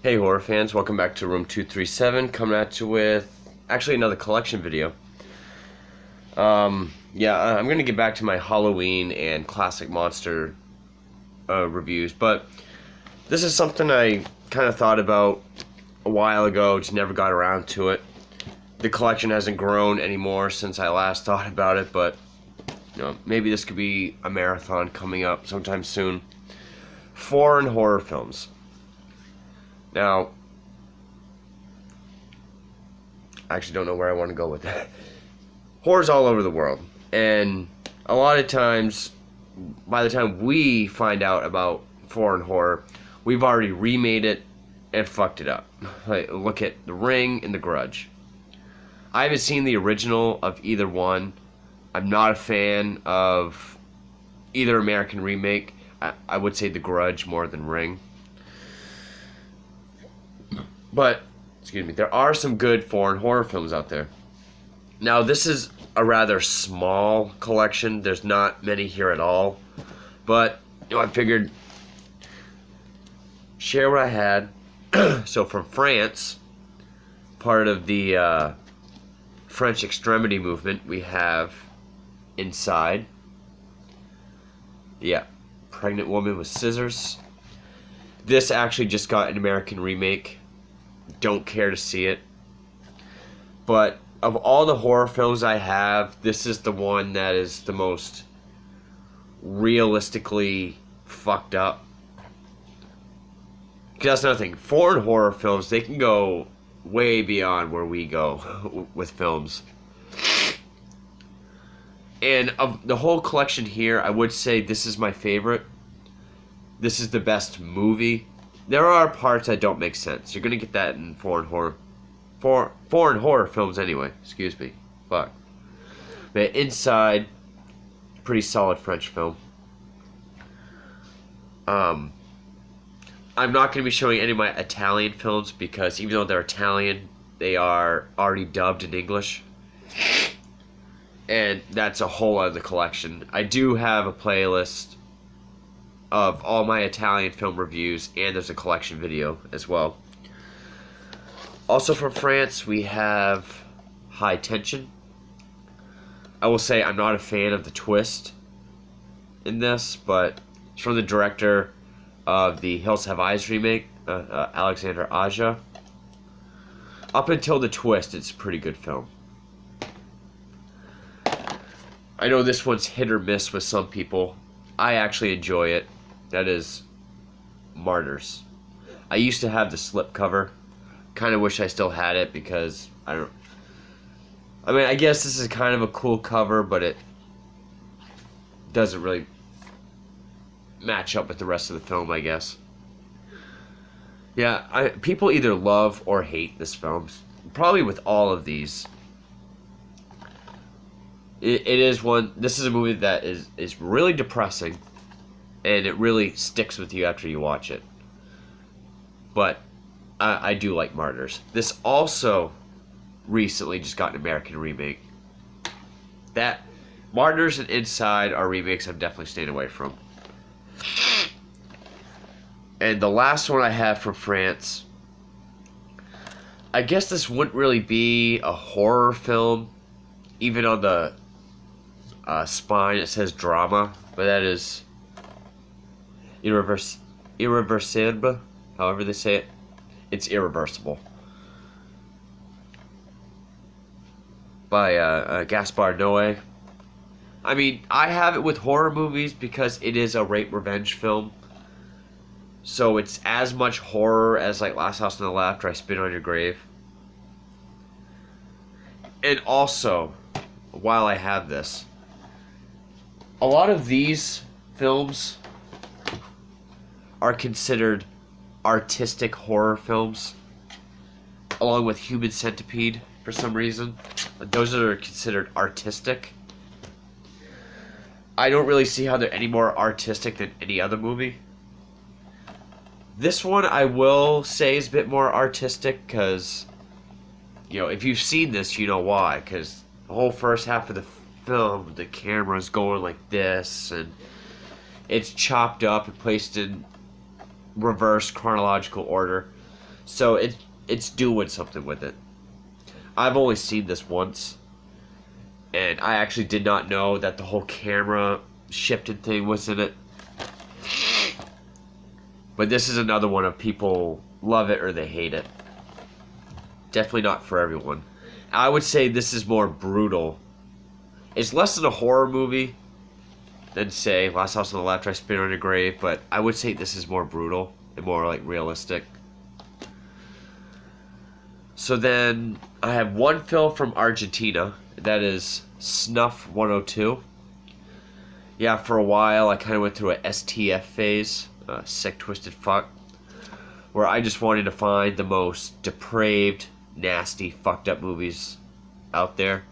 Hey horror fans, welcome back to Room 237, coming at you with actually another collection video. I'm going to get back to my Halloween and classic monster reviews, but this is something I kind of thought about a while ago, just never got around to it. The collection hasn't grown anymore since I last thought about it, but maybe this could be a marathon coming up sometime soon. Foreign horror films. Now, I actually don't know where I want to go with that. Horror's all over the world, and a lot of times, by the time we find out about foreign horror, we've already remade it and fucked it up. Like, look at The Ring and The Grudge. I haven't seen the original of either one. I'm not a fan of either American remake. I would say The Grudge more than Ring. But, excuse me, there are some good foreign horror films out there. Now, this is a rather small collection. There's not many here at all. But, I figured share what I had. So, from France, part of the French extremity movement, we have Inside. Yeah, pregnant woman with scissors. This actually just got an American remake. Don't care to see it. But of all the horror films I have, this is the one that is the most realistically fucked up. Because that's another thing. Foreign horror films, they can go way beyond where we go with films. And of the whole collection here, I would say this is my favorite. This is the best movie. There are parts that don't make sense. You're gonna get that in foreign horror films anyway. Excuse me. Fuck. But Inside, pretty solid French film. I'm not gonna be showing any of my Italian films because even though they're Italian, they are already dubbed in English, and that's a whole other collection. I do have a playlist of all my Italian film reviews, and there's a collection video as well. Also from France, we have High Tension. I will say I'm not a fan of the twist in this, but it's from the director of the Hills Have Eyes remake, Alexander Aja. Up until the twist, it's a pretty good film. I know this one's hit or miss with some people. I actually enjoy it. That is Martyrs. I used to have the slipcover. Kind of wish I still had it because I guess this is kind of a cool cover, but it doesn't really match up with the rest of the film, I guess. Yeah, people either love or hate this film. Probably with all of these. It is one. This is a movie that is really depressing. And it really sticks with you after you watch it. But I do like Martyrs. This also recently just got an American remake. That Martyrs and Inside are remakes I'm definitely staying away from. And the last one I have from France, I guess this wouldn't really be a horror film. Even on the spine it says drama, but that is irreversible, however they say it. It's Irreversible by Gaspar Noé. I mean, I have it with horror movies because it is a rape revenge film. So it's as much horror as like Last House on the Left or I Spit on Your Grave. And also, while I have this, a lot of these films are considered artistic horror films, along with Human Centipede for some reason. Those are considered artistic. I don't really see how they're any more artistic than any other movie. This one I will say is a bit more artistic because, if you've seen this, you know why. Because the whole first half of the film, the camera's going like this, and it's chopped up and placed in reverse chronological order. So it's doing something with it. I've only seen this once, and I actually did not know that the whole camera shifted thing was in it. But this is another one of people love it or they hate it. Definitely not for everyone. I would say this is more brutal. It's less than a horror movie than, say, Last House on the Left, I Spit on Your Grave, but I would say this is more brutal and more, like, realistic. So then, I have one film from Argentina. That is Snuff 102. Yeah, for a while, I kind of went through a STF phase. Sick, twisted fuck. Where I just wanted to find the most depraved, nasty, fucked up movies out there.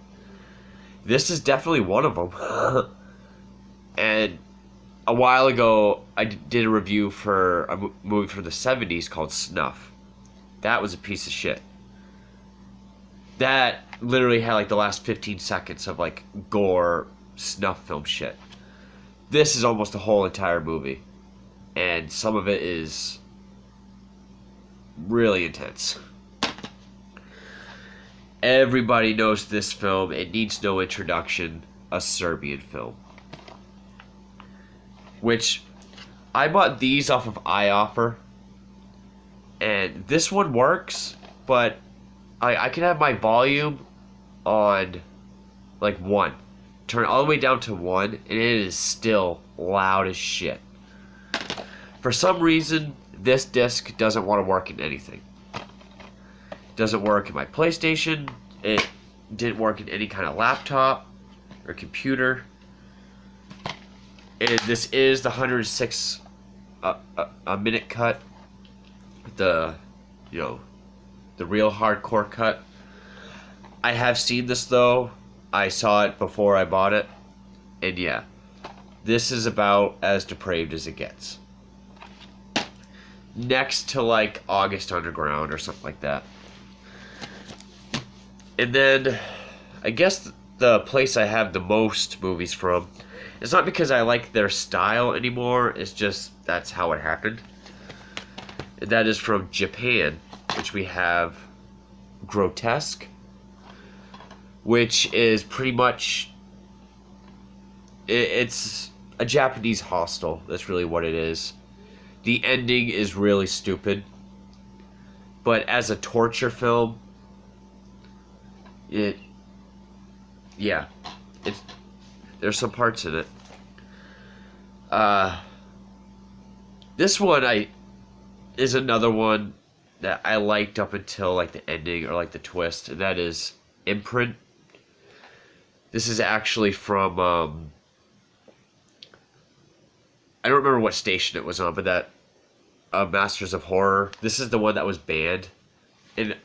This is definitely one of them. And a while ago, I did a review for a movie from the 70s called Snuff. That was a piece of shit. That literally had like the last 15 seconds of like gore, snuff film shit. This is almost a whole entire movie. And some of it is really intense. Everybody knows this film. It needs no introduction. A Serbian film. Which, I bought these off of iOffer. And this one works, but I can have my volume on, like, 1. Turn all the way down to 1, and it is still loud as shit. For some reason, this disc doesn't want to work in anything. It doesn't work in my PlayStation. It didn't work in any kind of laptop or computer. And this is the 106 a minute cut. The real hardcore cut. I have seen this though. I saw it before I bought it. And yeah, this is about as depraved as it gets. Next to like August Underground or something like that. And then, I guess the place I have the most movies from, it's not because I like their style anymore, it's just that's how it happened. And that is from Japan, which we have Grotesque, which is pretty much, it's a Japanese hostel. That's really what it is. The ending is really stupid, but as a torture film, there's some parts in it. This one is another one that I liked up until like the ending or like the twist, and that is Imprint. This is actually from I don't remember what station it was on, but that Masters of Horror. This is the one that was banned, and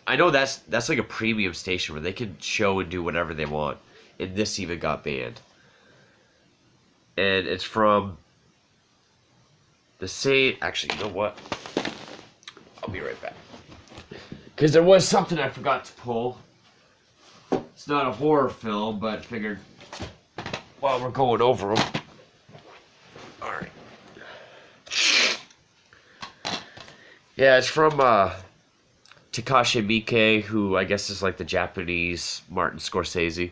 I know that's like a premium station where they can show and do whatever they want, and this even got banned. And it's from the same. Actually, you know what? I'll be right back. Because there was something I forgot to pull. It's not a horror film, but I figured while we're going over them. Alright. Yeah, it's from Takashi Miike, who I guess is like the Japanese Martin Scorsese.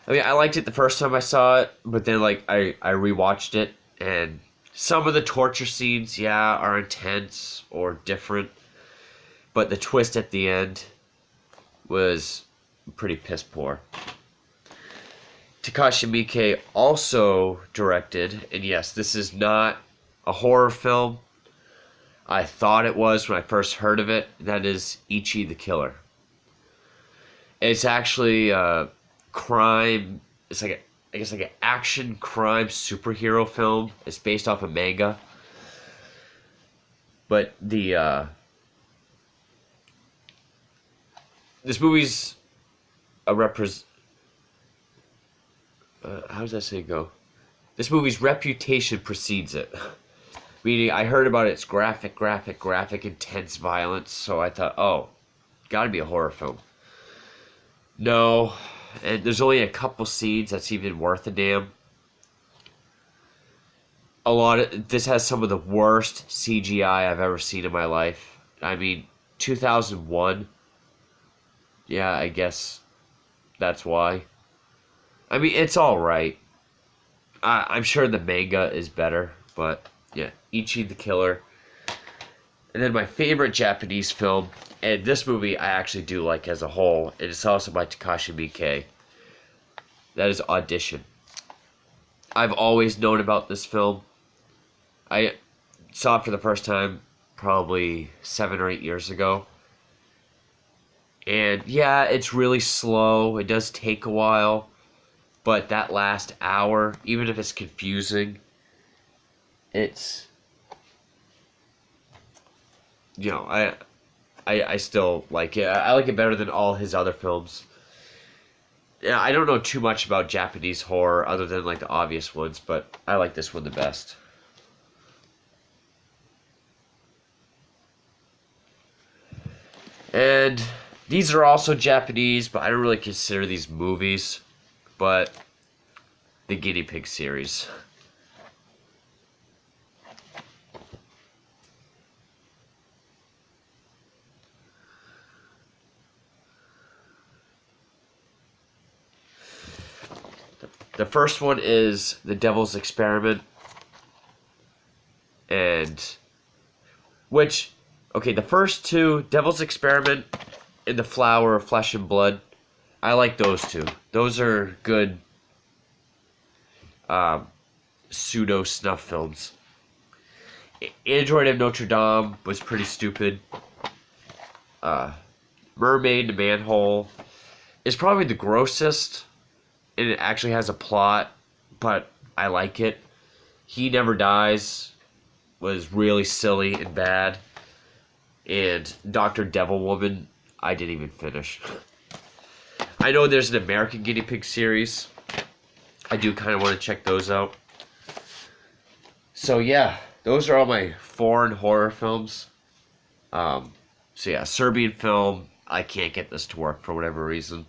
I mean, I liked it the first time I saw it, but then like I rewatched it, and some of the torture scenes, yeah, are intense or different, but the twist at the end was pretty piss poor. Takashi Miike also directed, and yes, this is not a horror film. I thought it was when I first heard of it. That is Ichi the Killer. It's actually crime. It's like I guess like an action crime superhero film. It's based off a manga. But the this movie's a how does that say go? This movie's reputation precedes it. Meaning, I heard about its graphic, intense violence, so I thought, oh, gotta be a horror film. No, and there's only a couple scenes that's even worth a damn. This has some of the worst CGI I've ever seen in my life. I mean, 2001. Yeah, I guess that's why. I mean, it's alright. I'm sure the manga is better, but yeah, Ichi the Killer. And then my favorite Japanese film, and this movie I actually do like as a whole, and it's also by Takashi Miike. That is Audition. I've always known about this film. I saw it for the first time probably 7 or 8 years ago. And yeah, it's really slow. It does take a while. But that last hour, even if it's confusing, it's, I still like it. I like it better than all his other films. Yeah, I don't know too much about Japanese horror other than like the obvious ones, but I like this one the best. And these are also Japanese, but I don't really consider these movies. But the Guinea Pig series. The first one is The Devil's Experiment. And the first two, Devil's Experiment and The Flower of Flesh and Blood, I like those two. Those are good pseudo snuff films. Android of Notre Dame was pretty stupid. Mermaid in the Manhole is probably the grossest, and it actually has a plot, but I like it. He Never Dies was really silly and bad. And Dr. Devilwoman, I didn't even finish. I know there's an American Guinea Pig series. I do kind of want to check those out. So yeah, those are all my foreign horror films. So yeah, Serbian film, I can't get this to work for whatever reason.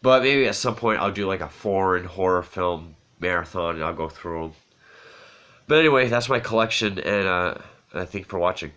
But maybe at some point I'll do like a foreign horror film marathon and I'll go through them. But anyway, that's my collection, and I thank you for watching.